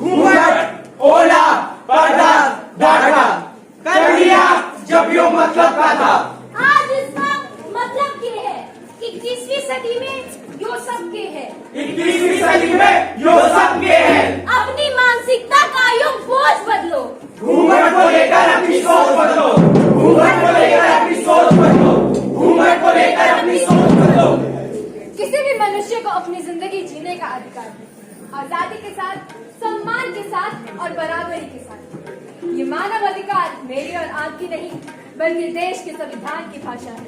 घूंघट, ओला, पर्दा, धागा, कर लिया जब यो मतलब का था। आज इसका मतलब ये है, 21वीं सदी में यो सब के है। 21वीं सदी में यो सब के है। अपनी मानसिकता का यो बोझ बदलो। घूंघट को लेकर अपनी सोच बदलो। घूंघट को लेकर अपनी सोच बदलो। घूंघट को लेकर अपनी सोच बदलो। किसी भी मनुष्य को अपनी जिंदगी जीने का अधिकार है, आजादी के साथ, सम्मान के साथ और बराबरी के साथ। ये मानव अधिकार मेरी और आपकी नहीं, बल्कि देश के संविधान की भाषा है।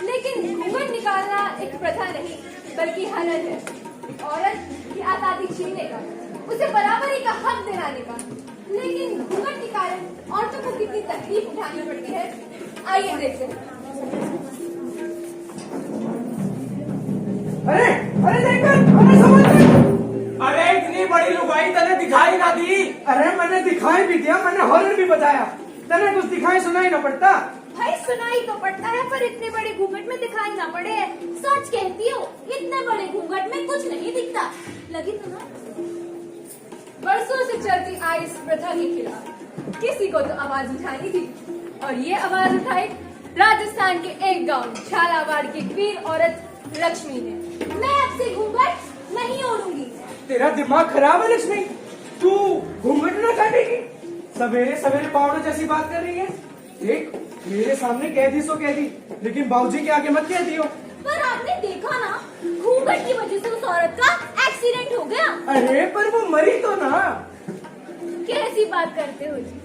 लेकिन घूंघट निकालना एक प्रथा नहीं, बल्कि हनन है। एक औरत की आजादी छीनने का, उसे बराबरी का हक दिलाने का। लेकिन घूंघट के कारण औरतों को कितनी तकलीफ उठानी पड़ती है, आइए देखते हैं। अरे अरे देखकर, अरे समझ। अरे इतनी बड़ी लुगाई तने दिखाई ना दी। अरे मैंने दिखाई भी दिया, मैंने हॉर्न भी बजाया, तने कुछ दिखाई सुनाई ना पड़ता। भाई सुनाई तो पड़ता है, पर इतने बड़े घूंघट में दिखाई ना पड़े। सच कहती हो, इतने बड़े घूंघट में कुछ नहीं दिखता। लगी तो ना? बरसों से चलती आई इस प्रथा के खिलाफ किसी को तो आवाज उठानी थी, और ये आवाज उठाई राजस्थान के एक गांव झालावाड़ की वीर औरत लक्ष्मी ने। मैं अब से घूंघट नहीं ओढ़ूंगी। तेरा दिमाग खराब है लक्ष्मी, तू घूंघट न काटेगी? सवेरे सवेरे पाउडर जैसी बात कर रही है। देख, मेरे सामने कह दी सो कह दी, लेकिन बाबूजी के आगे मत कह दियो। पर आपने देखा ना, घूंघट की वजह से उस औरत का एक्सीडेंट हो गया। अरे पर वो मरी तो ना। कैसी बात करते हो जी?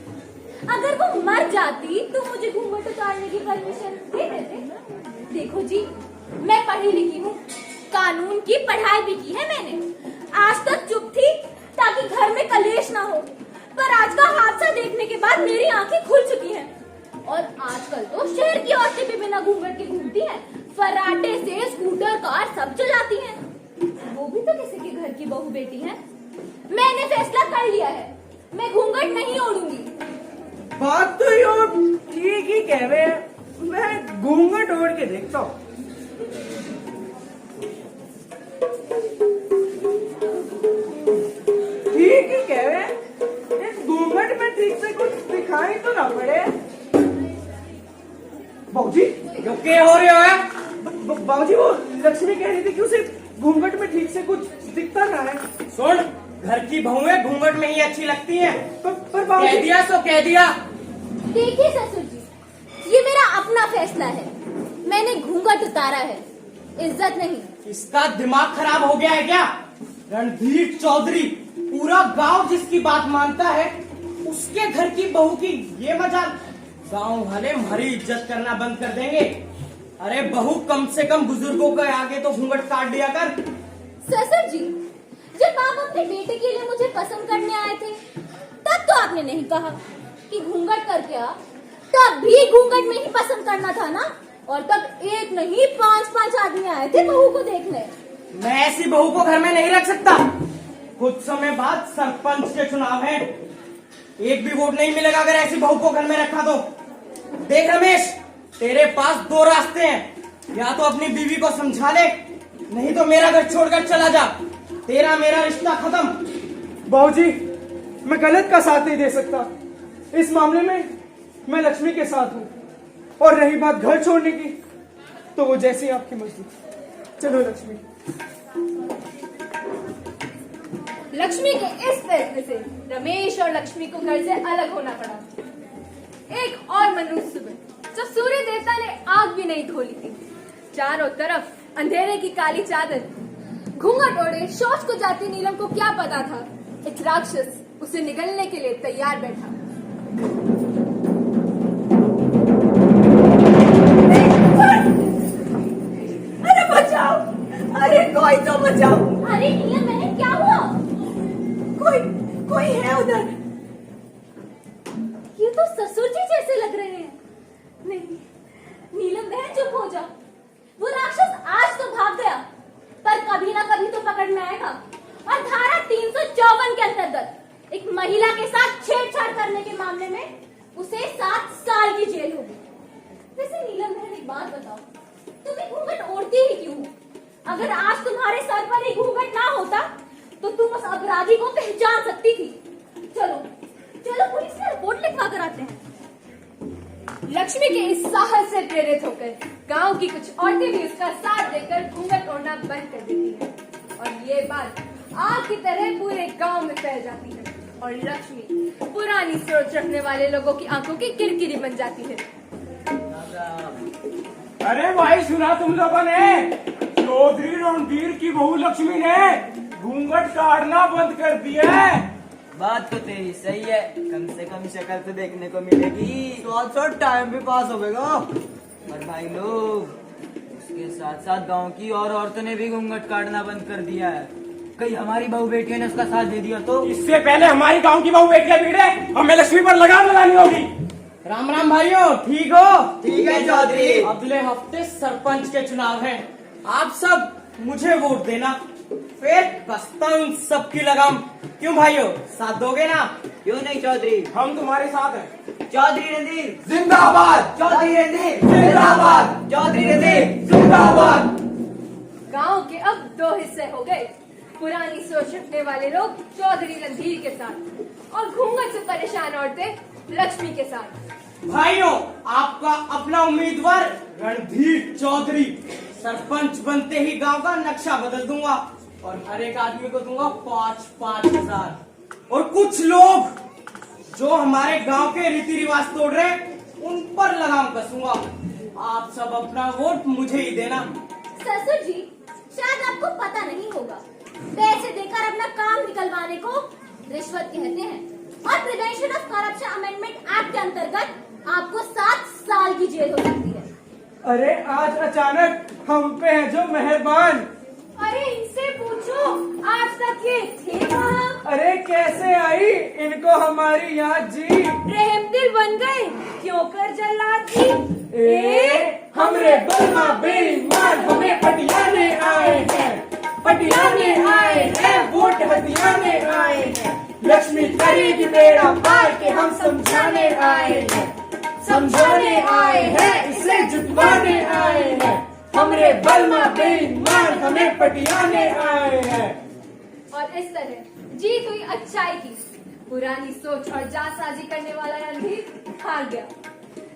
अगर वो मर जाती तो मुझे घूंघट उतारने की परमिशन दे देते। देखो जी, मैं पढ़ी लिखी हूँ, कानून की पढ़ाई भी की है मैंने। आज तक चुप थी ताकि घर में कलेश ना हो, पर आज का हादसा देखने के बाद मेरी आंखें खुल चुकी हैं। और आजकल तो शहर की औरतें भी बिना घूंघट के घूमती हैं, फर्राटे से स्कूटर कार सब चलाती हैं। वो भी तो किसी के घर की बहू बेटी है। मैंने फैसला कर लिया है, मैं घूंघट नहीं ओढ़ूंगी। बात तो यो ठीक ही कह रहे हैं, मैं घूंघट ओढ़ के देखता हूँ। ठीक ही कह रहे हैं, इस घूंघट में ठीक से कुछ दिखाई तो ना पड़े। बाबूजी, जो के हो रहे हो है? बाबूजी वो लक्ष्मी कह रही थी कि उसे घूंघट में ठीक से कुछ दिखता ना है। सुन, घर की बहुएं घूंघट में ही अच्छी लगती हैं। पर कह बाबूजी, दिया सो कह दिया। देखिए ससुर जी, ये मेरा अपना फैसला है। मैंने घूंघट उतारा है, इज्जत नहीं। इसका दिमाग खराब हो गया है क्या? रणधीर चौधरी, पूरा गांव जिसकी बात मानता है, उसके घर की बहू की ये मजाल। गांव वाले हमारी इज्जत करना बंद कर देंगे। अरे बहू, कम से कम बुजुर्गों के आगे तो घूंघट काट दिया कर। ससुर जी, जब आप अपने बेटे के लिए मुझे पसंद करने आए थे, तब तो आपने नहीं कहा कि घूंघट करके आ। तब भी घूंघट में ही पसंद करना था ना? और तब एक नहीं 5-5 आदमी आए थे बहू को देखने। मैं ऐसी बहू को घर में नहीं रख सकता। कुछ समय बाद सरपंच के चुनाव है, एक भी वोट नहीं मिलेगा अगर ऐसी बहू को घर में रखा तो। देख रमेश, तेरे पास दो रास्ते हैं, या तो अपनी बीवी को समझा ले, नहीं तो मेरा घर छोड़कर चला जा। तेरा मेरा रिश्ता खत्म। बाबूजी, मैं गलत का साथ नहीं दे सकता। इस मामले में मैं लक्ष्मी के साथ हूँ, और रही बात घर छोड़ने की, तो वो जैसी आपकी मर्जी। चलो लक्ष्मी। लक्ष्मी के इस फैसले से रमेश और लक्ष्मी को घर से अलग होना पड़ा। एक और मनुष्य सुबह जब सूर्य देवता ने आग भी नहीं खोली थी, चारों तरफ अंधेरे की काली चादर, घूंघट ओढ़े शौच को जाती नीलम को क्या पता था, एक राक्षस उसे निगलने के लिए तैयार बैठा। अरे बचाओ, अरे कोई तो बचाओ। अरे नीलम बहन, क्या हुआ? कोई है उधर? ये तो ससुर जी जैसे लग रहे हैं। नहीं, नीलम बहन चुप हो जाओ। वो राक्षस आज तो भाग गया, पर कभी ना कभी तो पकड़ में आएगा। और धारा 354 के अंतर्गत एक महिला के साथ छेड़छाड़ करने के मामले में उसे 7 साल की जेल होगी। वैसे नीलम बहन, एक बात बताओ, तुम ये घूंघट ओढ़ती ही क्यों? अगर आज तुम्हारे सर पर ये घूंघट ना होता तो तुम उस अपराधी को पहचान सकती थी। चलो चलो पुलिस में रिपोर्ट लिखवा कर आते हैं। लक्ष्मी के इस साहस से प्रेरित होकर गांव की कुछ औरतें भी उसका साथ देकर घूंघट ओढ़ना बंद कर देती हैं और ये बात आग की तरह पूरे गांव में फैल जाती है और लक्ष्मी पुरानी सोच रखने वाले लोगों की आंखों की किरकिरी बन जाती है। अरे भाई सुना तुम लोगों ने, चौधरी रणधीर की बहू लक्ष्मी ने घूंघट काटना बंद कर दिया है। बात तो तेरी सही है, कम से कम शक्ल तो देखने को मिलेगी, साथ टाइम भी पास होगा। और भाई लोग, उसके साथ साथ गांव की और औरतों ने भी घूंघट काटना बंद कर दिया है। कहीं हमारी बहू बेटियों ने उसका साथ दे दिया तो? इससे पहले हमारी गांव की बहू बेटियां भीड़े, हमें लक्ष्मी पर लगाम लगानी होगी। राम राम भाइयों, ठीक हो? ठीक है चौधरी। अगले हफ्ते सरपंच के चुनाव हैं। आप सब मुझे वोट देना, फिर कसता हूं इन सबकी लगाम। क्यों भाइयों, साथ दोगे ना? क्यों नहीं चौधरी, हम तुम्हारे साथ हैं। चौधरी रणधीर जिंदाबाद, चौधरी रणधीर जिंदाबाद, चौधरी रणधीर जिंदाबाद। गांव के अब दो हिस्से हो गए, पुरानी सोच रखने वाले लोग चौधरी रणधीर के साथ और घूंघट से परेशान औरतें लक्ष्मी के साथ। भाइयों, आपका अपना उम्मीदवार रणधीर चौधरी। सरपंच बनते ही गांव का नक्शा बदल दूंगा और हर एक आदमी को दूंगा 5-5 हजार। और कुछ लोग जो हमारे गांव के रीति रिवाज तोड़ रहे हैं, उन पर लगाम कसूंगा। आप सब अपना वोट मुझे ही देना। ससुर जी, शायद आपको पता नहीं होगा, पैसे देकर अपना काम निकलवाने को रिश्वत कहते हैं और prevention of corruption amendment act के अंतर्गत आपको 7 साल की जेल हो सकती है। अरे आज अचानक हम पे है जो मेहरबान। अरे इनसे पूछो, आज तक ये थे कहाँ? अरे कैसे आई इनको हमारी याद जी। रहमदिल बन गए, क्यों कर जल्लाद जी? हमरे बलमा बेईमान हमें पटियाने आए हैं, पटियाने आए हैं, वोट हथियाने आए हैं। लक्ष्मी करेगी बेड़ा पार के हम समझाने आए हैं, समझाने आए हैं, इसे जुटवाने आए हैं। हमरे बलमा बेईमान हमें पटियाने आए हैं। और इस तरह जीत हुई अच्छाई की। पुरानी सोच और जालसाजी करने वाला रणधीर हार गया।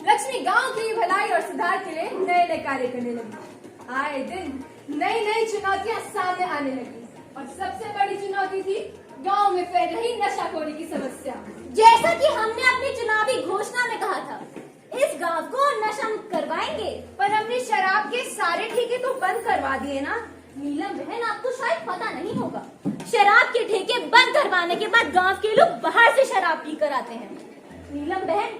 लक्ष्मी गांव की भलाई और सुधार के लिए नए नए कार्य करने लगी। आए दिन नई नई चुनौतियां सामने आने लगी और सबसे बड़ी चुनौती थी गांव में फैल रही नशाखोरी की समस्या। जैसा कि हमने अपनी चुनावी घोषणा में कहा था, इस गांव को नशा मुक्त करवाएंगे। पर हमने शराब के सारे ठेके तो बंद करवा दिए ना। नीलम बहन, आपको शायद पता नहीं होगा, शराब के ठेके बंद करवाने के बाद गांव के लोग बाहर से शराब पी कर आते हैं। नीलम बहन,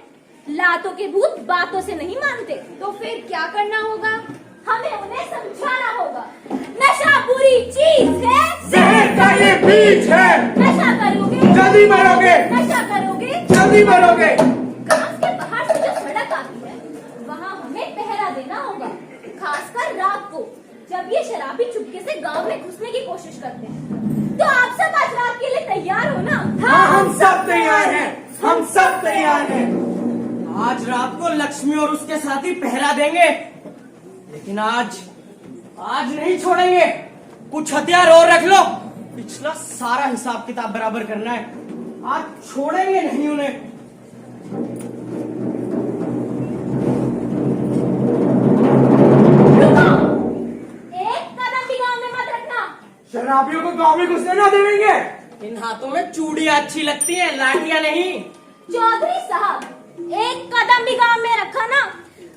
लातों के भूत बातों से नहीं मानते। तो फिर क्या करना होगा? हमें उन्हें समझाना होगा, नशा बुरी चीज है, जहर का ये बीज है। नशा करोगे जल्दी मरोगे, नशा करोगे जल्दी मरोगे। गांव के बाहर से जो सड़क आती है, वहाँ हमें पहरा देना होगा, खासकर रात को, जब ये शराबी चुपके से गांव में घुसने की कोशिश करते हैं। तो आप सब आज रात के लिए तैयार हो ना? हाँ, हम सब तैयार हैं, हम सब तैयार हैं। आज रात को लक्ष्मी और उसके साथी पहरा देंगे, लेकिन आज नहीं छोड़ेंगे। कुछ हथियार और रख लो, पिछला सारा हिसाब किताब बराबर करना है। आज छोड़ेंगे नहीं उन्हें। रुको, एक कदम भी गांव में मत रखना। शराबियों को गांव में घुसने ना देंगे। इन हाथों में चूड़ियां अच्छी लगती हैं, लाठियां नहीं। चौधरी साहब, एक कदम भी गांव में रखा ना,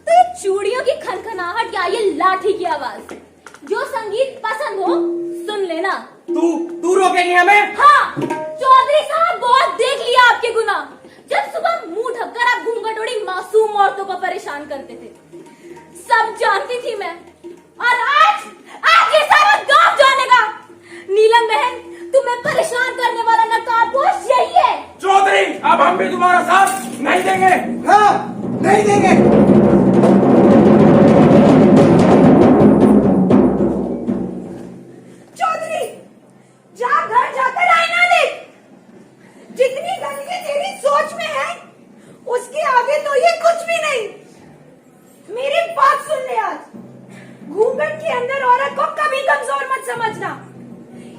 तो ये चूड़ियों की खनखनाहट या ये लाठी की आवाज, जो संगीत पसंद हो सुन लेना। तू रोकेगी हमें? हाँ, चौधरी साहब, बहुत देख लिया आपके गुनाह। जब सुबह मुंह ढककर आप घूंघट ओढ़ी मासूम औरतों को परेशान करते थे, सब जानती थी मैं। और आज ये सारा गांव जानेगा। नीलम बहन, तुम्हें परेशान करने वाला नकाबपोश यही है। चौधरी, अब हम भी तुम्हारा साथ नहीं देंगे। हाँ, नहीं देंगे। चौधरी, जा घर जाकर आईना देख। जितनी गंदगी तेरी सोच में है, उसके आगे तो ये कुछ भी नहीं। मेरी बात सुन ले आज। घूंघट के अंदर औरत को कभी कमजोर मत समझना।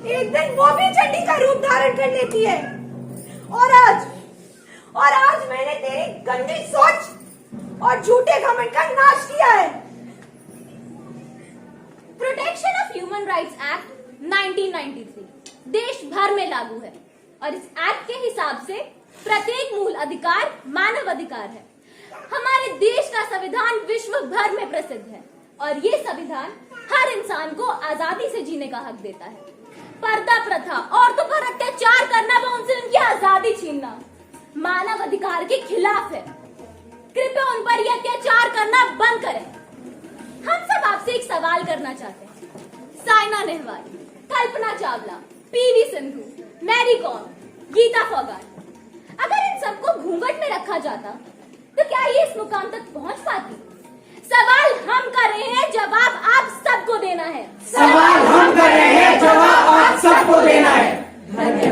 एक दिन वो भी चंडी का रूप धारण कर लेती है। और आज मैंने तेरी गंदी सोच और झूठे घमंड का नाश किया है। Protection of human rights act 1993 देश भर में लागू है और इस एक्ट के हिसाब से प्रत्येक मूल अधिकार मानव अधिकार है। हमारे देश का संविधान विश्व भर में प्रसिद्ध है और ये संविधान हर इंसान को आजादी से जीने का हक देता है। पर्दा प्रथा, औरतों पर अत्याचार करना व उनसे उनकी आजादी छीनना मानव अधिकार के खिलाफ है। कृपया उन पर यह अत्याचार करना बंद करें। हम सब आपसे एक सवाल करना चाहते हैं। साइना नेहवाल, कल्पना चावला, पीवी सिंधु, मैरी कॉम, गीता फोगाट, अगर इन सबको घूंघट में रखा जाता तो क्या ये इस मुकाम तक पहुंच पाती? सवाल हम कर रहे हैं, जवाब आप सबको देना है। सवाल हम कर रहे हैं, जवाब आप सबको देना है।